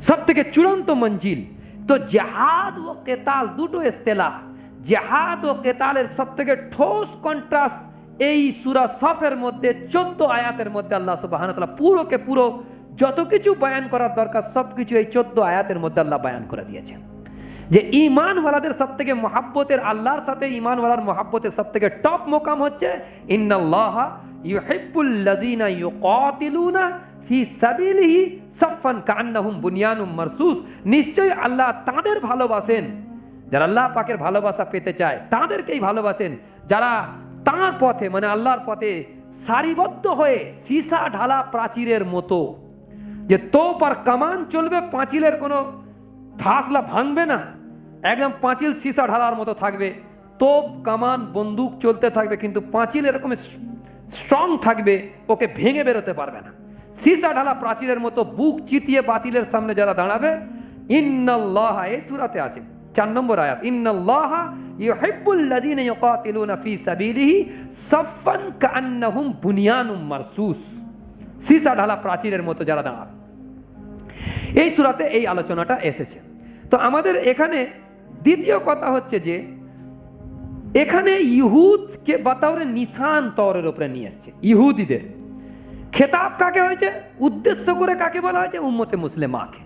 সব থেকে চূড়ান্ত মঞ্জিল। তো জিহাদ ও কেতাল দুটো ইস্তেলাহ। জিহাদ ও কেতালের সব থেকে ঠোস কন্ট্রাস্ট এই সূরা সফের মধ্যে 14 আয়াতের মধ্যে আল্লাহ সুবহানাহু ওয়া তাআলা পুরোকে পুরো যত কিছু বয়ান করার দরকার সব কিছু এই 14 আয়াতের মধ্যে আল্লাহ বয়ান করে দিয়েছেন। যে ঈমানওয়ালাদের সব থেকে মহাব্বতের, আল্লাহর সাথে ঈমানওয়ালার মহাব্বতের সব থেকে টপ মোকাম হচ্ছে ইন্নাল্লাহা ইউহিব্বুল লাযিনা ইউকাতিলুনা ফি সাবিলিহি সাফফান কাআন্নাহুম বুনিয়ানুম মারসুস। নিশ্চয়ই আল্লাহ তাদের ভালোবাসেন যারা আল্লাহ পাকের ভালোবাসা পেতে চায়, তাদেরকেই ভালোবাসেন যারা তাঁর পথে মানে আল্লাহর পথে সারিবদ্ধ হয়ে সীসা ঢালা প্রাচীরের মতো, যে তোপ আর কামান চলবে, পাঁচিলের কোনো ধাসলা ভাঙবে না, একদম পাঁচিল সীসা ঢালার মতো থাকবে। তোপ কামান বন্দুক চলতে থাকবে, কিন্তু পাঁচিল এরকম স্ট্রং থাকবে, ওকে ভেঙে বেরোতে পারবে না। সীসা ঢালা প্রাচীরের মতো বুক চিতিয়ে বাতিলের সামনে যারা দাঁড়াবে, ইন্নাল্লাহা, এই সূরাতে আছে 4 নম্বর আয়াত, ইন্নাল্লাহা ইউহিব্বুল লাযিনা ইউকাতিলুনা ফি সাবিলিহি সাফফান কাআন্নাহুম বুনিয়ানুম মারসুস। সীসা ঢালা প্রাচীরের মতো যারা দাঁড়াবে, এই সূরাতে এই আলোচনাটা এসেছে। তো আমাদের এখানে দ্বিতীয় কথা হচ্ছে যে এখানে ইহুদকে বাতাওরে নিশান তওরের উপরে নিয়ে এসছে। ইহুদিদের খেতাব কাকে হয়েছে, উদ্দেশ্য করে কাকে বলা হয়েছে, উম্মতে মুসলিমাকে,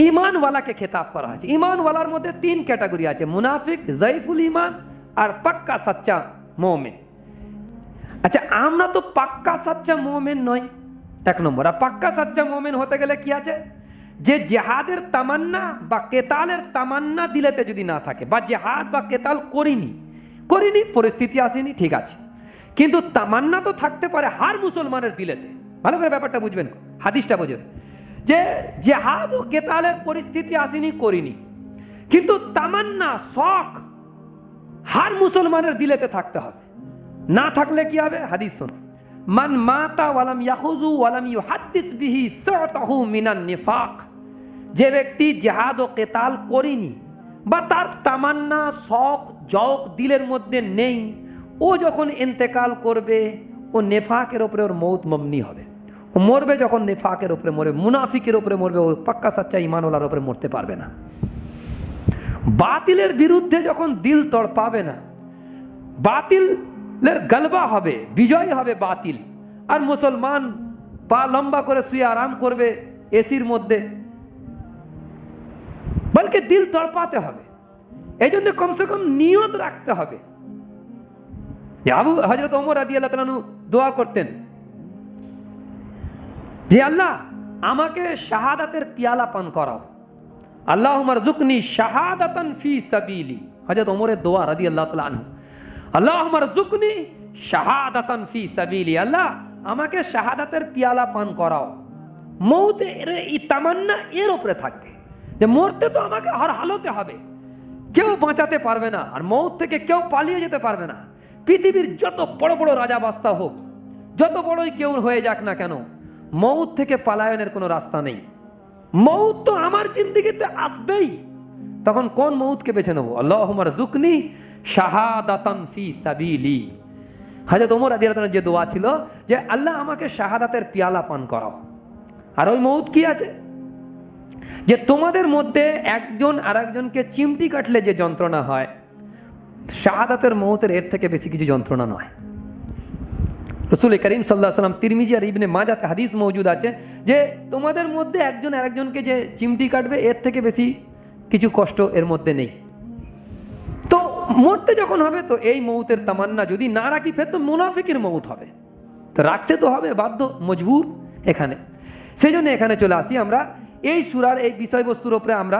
ঈমানওয়ালাকে খেতাব করা হয়েছে। ঈমানওয়ালার মধ্যে 3 ক্যাটাগরি আছে, মুনাফিক, যায়ফুল ঈমান আর পাক্কা সাচ্চা মুমিন। আচ্ছা, আমরা তো পাক্কা সাচ্চা মুমিন নই, 1 নম্বর। আর পাক্কা সাচ্চা মুমিন হতে গেলে কি আছে, যে জিহাদের তামান্না বা কেতালের তামান্না দিলেতে যদি না থাকে, বা জিহাদ বা কেতাল করিনি, পরিস্থিতি আসেনি, ঠিক আছে, কিন্তু তামান্না তো থাকতে পারে হার মুসলমানের দিলেতে। ভালো করে ব্যাপারটা বুঝবেন, হাদিসটা বুঝবেন, যে জিহাদ ও কেতালের পরিস্থিতি আসেনি, করিনি, কিন্তু তামান্না, শখ হার মুসলমানের দিলেতে থাকতে হবে। না থাকলে কি হবে, হাদিস শোনো, মান মাতা ওয়ালাম ইয়াখুযু ওয়ালাম ইউহাদ্দিস বিহি সাতাহু মিনান নিফাক। যে ব্যক্তি জিহাদ ও কেতাল করেনি বা তার তামান্না, শখ, জক দিলের মধ্যে নেই, ও যখন ইন্তেকাল করবে ও নেফাকের উপরে ওর মৌত মমনি হবে। ও মরবে যখন নেফাকের উপরে মরবে, মুনাফিকের উপরে মরবে, ও পাক্কা সাচ্চা ঈমানওয়ালার উপরে মরতে পারবে না। বাতিলের বিরুদ্ধে যখন দিল তড়পাবে না, বাতিলের গলবা হবে, বিজয় হবে বাতিল, আর মুসলমান পা লম্বা করে শুয়ে আরাম করবে এসির মধ্যে, বলকে দিল তড়পাতে হবে। এই জন্য কমসে কম নিয়ত রাখতে হবে। হযরত ওমর রাদিয়াল্লাহু তাআলা দোয়া করতেন যে আল্লাহ আমাকে শাহাদাতের পিয়ালা পান করাও, আল্লাহুম্মা রযুকনি শাহাদাতান ফি সাবিলি। হযরত ওমরের দোয়া রাদিয়াল্লাহু তাআলা আনহু, আল্লাহুম্মা রযুকনি শাহাদাতান ফি সাবিলি, আল্লাহ আমাকে শাহাদাতের পিয়ালা পান করাও। মৌতের এই তামান্না এর উপরে থাকবে যে মরতে তো আমাকে হর হালতে হবে, কেউ বাঁচাতে পারবে না, আর মৌত থেকে কেউ পালিয়ে যেতে পারবে না। পৃথিবীর যত বড় বড় রাজা বাস্তা হোক, যত বড়ই কেউ হয়ে যাক না কেন, মৌত থেকে পালায়নের কোনো রাস্তা নেই। মৌত তো আমার জিন্দেগিতে আসবেই। তখন কোন মৌতকে বেছে নেবো? আল্লাহুম্মা রযুকনি শাহাদাতান ফি সাবিলি। হযরত ওমর রাদিয়াল্লাহু তাআলা যে দোয়া ছিল যে আল্লাহ আমাকে শাহাদাতের পিয়ালা পান করাও। আর ওই মৌত কি আছে, যে তোমাদের মধ্যে একজন আর একজনকে চিমটি কাটলে যে যন্ত্রণা হয়, শাহাদাতের মৌতের এর থেকে বেশি কিছু যন্ত্রণা নয়। রসুল করিম সাল্লাল্লাহু আলাইহি ওয়াসাল্লাম তিরমিজি আর ইবনে মাজাতে হাদিস মওজুদ আছে যে তোমাদের মধ্যে একজন আরেকজনকে যে চিমটি কাটবে এর থেকে বেশি কিছু কষ্ট এর মধ্যে নেই। তো মরতে যখন হবে তো এই মৌতের তামান্না যদি না রাখি ফের তো মুনাফিকের মৌত হবে, তো রাখতে তো হবে বাধ্য মজবুর এখানে। সেই জন্য এখানে চলে আসি আমরা এই সূরার এই বিষয়বস্তুর ওপরে আমরা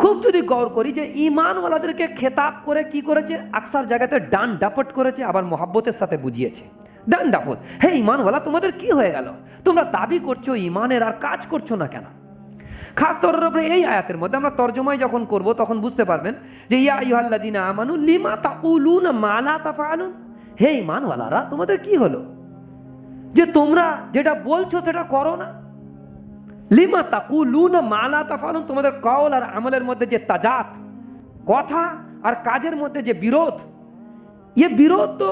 খুব যদি গৌর করি যে ঈমানওয়ালাদেরকে খেতাব করে কি করেছে, আকসার জায়গাতে ডান ডাপট করেছে, আবার মোহাব্বতের সাথে বুঝিয়েছে। ডান ডাপট, হে ঈমানওয়ালা তোমাদের কি হয়ে গেল, তোমরা দাবি করছো ঈমানের আর কাজ করছো না কেন? খাস তরের উপরে এই আয়াতের মধ্যে আমরা তর্জমায় যখন করব তখন বুঝতে পারবেন যে ইয়া আইয়ুহাল্লাযিনা আমানু লিমা তাকুলুনা মা লা তাফআলুন, হে ঈমানওয়ালারা তোমাদের কি হলো যে তোমরা যেটা বলছো সেটা করো না। লিমা তাকুলুনা মা লা তাফআলুন, তোমাদের কওল আর আমলের মধ্যে যে তাজাত, কথা আর কাজের মধ্যে যে বিরোধ, এই বিরোধ তো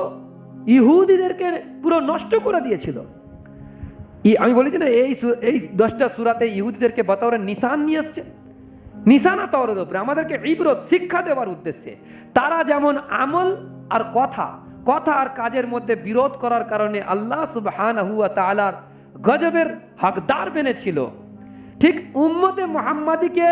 ইহুদিদেরকে পুরো নষ্ট করে দিয়েছিল। আমি বলেছি না এই 10টা সূরাতে ইহুদিদেরকে বতৌরের নিশান নিয়ে এসছে, নিশানা তওরের উপরে আমাদেরকে ইবরত শিক্ষা দেওয়ার উদ্দেশ্যে। তারা যেমন আমল আর কথা আর কাজের মধ্যে বিরোধ করার কারণে আল্লাহ সুবহানাহু ওয়া তাআলার গজবের হকদার বেনেছিল, ঠিক উম্মতে মুহাম্মাদিকে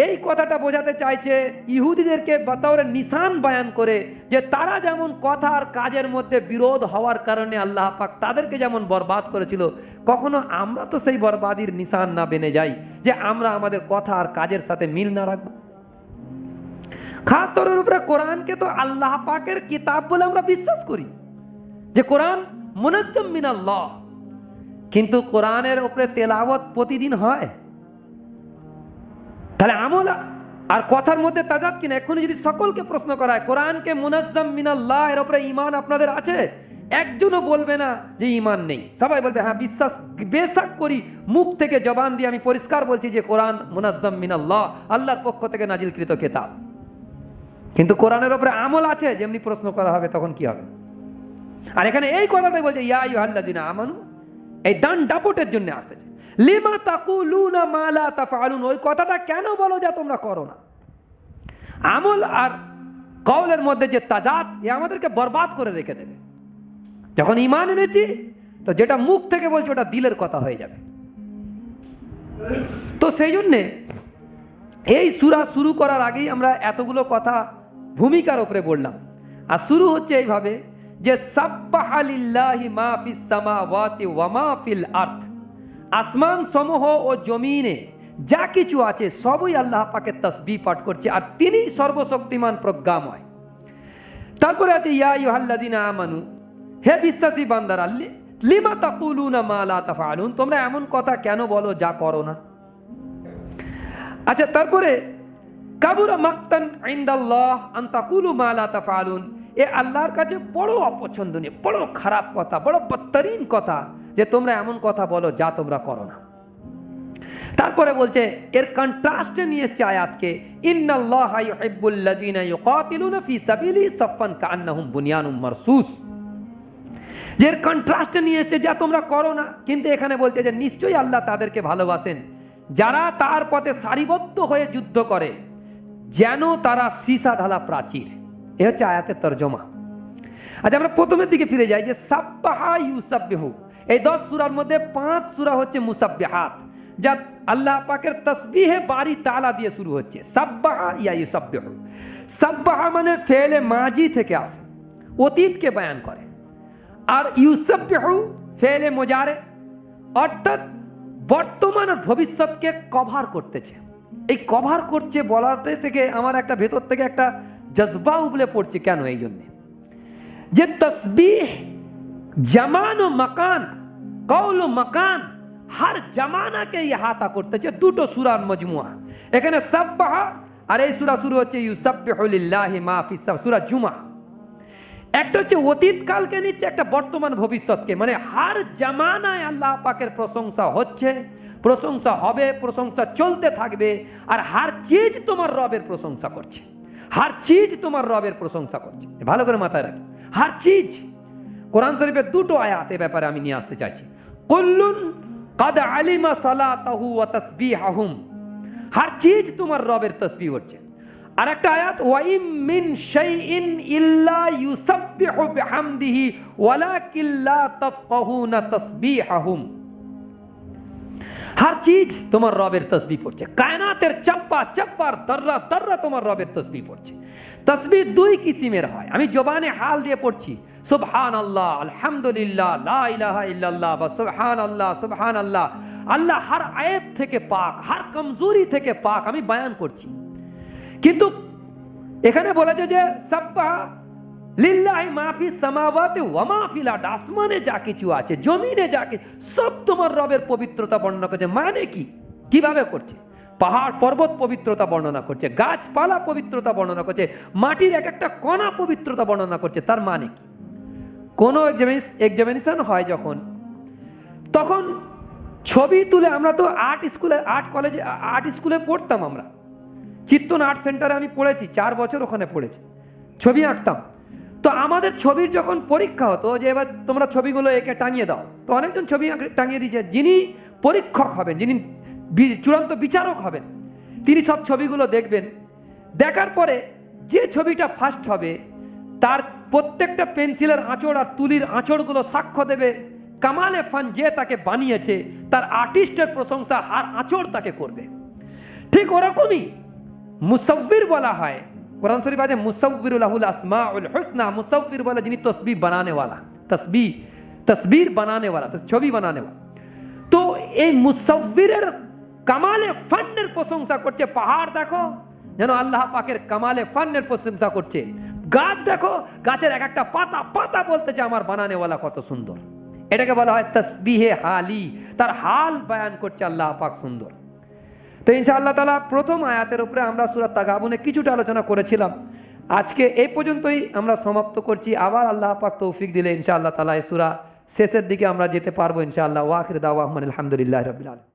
এই কথাটা বোঝাতে চাইছে ইহুদিদেরকে বতৌরের নিশান বয়ান করে যে তারা যেমন কথা আর কাজের মধ্যে বিরোধ হওয়ার কারণে আল্লাহ পাক তাদেরকে যেমন বরবাদ করেছিল, কখনো আমরা তো সেই বরবাদির নিশান না বেনে যাই যে আমরা আমাদের কথা আর কাজের সাথে মিল না রাখবো। খাস তরের উপরে কোরআনকে তো আল্লাহ পাকের কিতাব বলে আমরা বিশ্বাস করি যে কোরআন মুনাজ্জাম মিনাল্লাহ, কিন্তু কোরআনের উপরে তেলাওয়াত প্রতিদিন হয়, তাহলে আমল আর কথার মধ্যে তাজাত কিনা? এক্ষুনি যদি সকলকে প্রশ্ন করা হয় কোরআনকে মুনাজ্জাম মিনাল্লাহ এর উপরে ঈমান আপনাদের আছে, একজনও বলবে না যে ঈমান নেই, সবাই বলবে হ্যাঁ বিশ্বাস বেশক করি, মুখ থেকে জবান দিয়ে আমি পরিষ্কার বলছি যে কোরআন মুনাজ্জাম মিনাল্লাহ, আল্লাহর পক্ষ থেকে নাজিলকৃত কিতাব। কিন্তু কোরআনের উপরে আমল আছে, যেমনি প্রশ্ন করা হবে তখন কি হবে? আর এখানে এই কথাটাই বলছে ইয়া আইয়ুহাল্লাযিনা আমানু, এই দান ডাপটের জন্য আসতেছে। লিমা তাকুলুনা মা লা তাফআলুন, ওই কথাটা কেন বলো যা তোমরা করো না? আমল আর কওলের মধ্যে যে তাজাত, এ আমাদেরকে বরবাদ করে রেখে দেবে। যখন ঈমান এনেছি তো যেটা মুখ থেকে বলছি ওটা দিলের কথা হয়ে যাবে। তো সেই জন্যে এই সূরা শুরু করার আগেই আমরা এতগুলো কথা ভূমিকার উপরে বললাম, আর শুরু হচ্ছে এইভাবে যে সাব্বাহা লিল্লাহি মা ফিস সামাওয়াতি ওয়া মা ফিল আরদ, আসমান সমূহ ও জমিনে যা কিছু আছে সবই আল্লাহ পাকের তাসবিহ পাঠ করছে, আর তিনি সর্বশক্তিমান প্রজ্ঞাময়। তারপরে আছে ইয়া আইয়ুহাল্লাযিনা আমানু, হে বিশ্বাসী বান্দারা, লিমা তাকুলুনা মা লা তাফআলুন, তোমরা এমন কথা কেন বলো যা করো না? আচ্ছা, তারপরে কাবুরা মাকতান ইনদাল্লাহ আন তাকুলু মা লা তাফআলুন, এ আল্লাহর কাছে বড় অপছন্দনীয়, বড় খারাপ কথা, বড় বদতরিন কথা যে তোমরা এমন কথা বলো যা তোমরা করো না। তারপরে বলছে এর কন্ট্রাস্টে নিয়ে এসছে আয়াতকে, ইন্নাল্লাহা ইউহিব্বুল্লাযিনা ইউকাতিলুনা ফি সাবিলিহি সাফফান কাআন্নাহুম বুনিয়ানুম মারসুস, যে এর কন্ট্রাস্টে নিয়ে এসছে যা তোমরা করো না, কিন্তু এখানে বলছে যে নিশ্চয়ই আল্লাহ তাদেরকে ভালোবাসেন যারা তার পথে সারিবদ্ধ হয়ে যুদ্ধ করে যেন তারা সীসা ঢালা প্রাচীর। এ হচ্ছে আয়াতের তর্জমা। আচ্ছা, আমরা প্রথমের দিকে ফিরে যাই যে সাব্বাহা ইউসাব্বিহু, এই 10 সূরার মধ্যে 5 সূরা হচ্ছে মুসাব্বিহাত, যা আল্লাহ পাকের তাসবিহে বারি তাআলা দিয়ে শুরু হচ্ছে। সাব্বাহা ইয়া ইউসাব্বিহু, সাব্বাহা মানে ফেলে মাজি থেকে আসে, অতীতকে বয়ান করে, আর ইউসাব্বিহু ফেলে মুজারে, অর্থাৎ বর্তমান আর ভবিষ্যৎকে কভার করতেছে। এই কভার করছে বলাতে থেকে আমার একটা ভেতর থেকে একটা জজবা উবলে পড়ছে। কেন? এই জন্যে যে তসবিহ জামান ও মাকান, কওল ও মাকান, हर जमाना के इहाता করতেছে দুটো সূরার মজমুয়া। এখানে সাব্বাহা আর এই সূরা শুরু হচ্ছে ইউসাব্বিহু লিল্লাহি মা ফিস সামা, সূরা জুমা। একটা হচ্ছে অতীতকালকে নিচ্ছে, একটা বর্তমান ভবিষ্যৎকে, মানে হার জামানায় আল্লাহ পাকের প্রশংসা হচ্ছে, প্রশংসা হবে, প্রশংসা চলতে থাকবে, আর হার চিজ তোমার রবের প্রশংসা করছে, হার চিজ তোমার রবের প্রশংসা করছে। ভালো করে মাথায় রাখি, হার চিজ। কোরআন শরীফের দুটো আয়াত এ ব্যাপারে আমি নিয়ে আসতে চাইছি। কুল্লুন কাদ আলিমা সালাতাহু ওয়া তাসবিহাহুম, হার চিজ তোমার রবের তসবিহ হচ্ছে। আর একটা আয়াত, ওয়াইম মিন শাইইন ইল্লা ইউসাব্বিহু বিহামদিহি ওয়ালাকিন লা তাফকাহুনা তাসবিহাহুম। हर चीज তোমার রবের তসবিহ পড়ছে, কায়নাতের চাপ্পা চাপ্পার দর্রা দর্রা তোমার রবের তসবিহ পড়ছে। তসবিহ দুই কিসিমের হয়, আমি জবানে হাল দিয়ে পড়ছি সুবহানাল্লাহ, আলহামদুলিল্লাহ, লা ইলাহা ইল্লাল্লাহ বা সুবহানাল্লাহ সুবহানাল্লাহ। আল্লাহ হার আয়েব থেকে পাক, হার কমজোরি থেকে পাক আমি বয়ান করছি। কিন্তু এখানে বলেছে যে সাব্বাহা লিল্লাহি মা ফিস সামাওয়াতি ওয়া মা ফিল আরদ, আসমানে যা কিছু আছে, জমিনে যা কিছু, সব তোমার রবের পবিত্রতা বর্ণনা করছে। মানে কি, কিভাবে করছে? পাহাড় পর্বত পবিত্রতা বর্ণনা করছে, গাছপালা পবিত্রতা বর্ণনা করছে, মাটির এক একটা কণা পবিত্রতা বর্ণনা করছে। তার মানে কি, কোনো এক্সামিনেশন হয় যখন, তখন ছবি তুলে, আমরা তো আর্ট স্কুলে, আর্ট কলেজে, আর্ট স্কুলে পড়তাম আমরা, চিত্তন আর্ট সেন্টারে আমি পড়েছি, 4 বছর ওখানে পড়েছি, ছবি আঁকতাম। তো আমাদের ছবির যখন পরীক্ষা হতো যে এবার তোমরা ছবিগুলো এঁকে টাঙিয়ে দাও, তো অনেকজন ছবি টাঙিয়ে দিয়েছে। যিনি পরীক্ষক হবেন, যিনি চূড়ান্ত বিচারক হবেন, তিনি সব ছবিগুলো দেখবেন। দেখার পরে যে ছবিটা ফার্স্ট হবে তার প্রত্যেকটা পেন্সিলের আঁচড় আর তুলির আঁচড়গুলো সাক্ষ্য দেবে কামালে ফান, যে তাকে বানিয়েছে তার আর্টিস্টের প্রশংসা হার আঁচড় তাকে করবে। ঠিক ওরকমই মুসাব্বির বলা হয়, कुरान शरीफ আছে মুসাব্বিরুল লাহুল আসমাউল হুসনা, মুসাব্বির বলে যিনি তসবিহ বানানে वाला, তসবির বানানে वाला, ছবি বানানে वाला। তো এই মুসাব্বিরের কামালে ফানের প্রশংসা করছে। পাহাড় দেখো যেন আল্লাহ পাকের কামালে ফানের প্রশংসা করছে, গাছ দেখো গাছের এক একটা পাতা পাতা বলতেছে আমার বানানে वाला কত সুন্দর। এটাকে বলা হয় তসবিহে হালি, তার হাল বয়ান করছে আল্লাহ পাক সুন্দর। তো ইনশাআল্লাহ তাআলা প্রথম আয়াতের উপরে আমরা সূরা তাগাবুনে কিছুটা আলোচনা করেছিলাম। আজকে এই পর্যন্তই আমরা সমাপ্ত করছি। আবার আল্লাহ পাক তৌফিক দিলে ইনশাআল্লাহ তাআলা এই সূরা শেষের দিকে আমরা যেতে পারবো ইনশাআল্লাহ। ওয়া আখির দাওয়াহুম আলহামদুলিল্লাহি রাব্বিল আলামিন।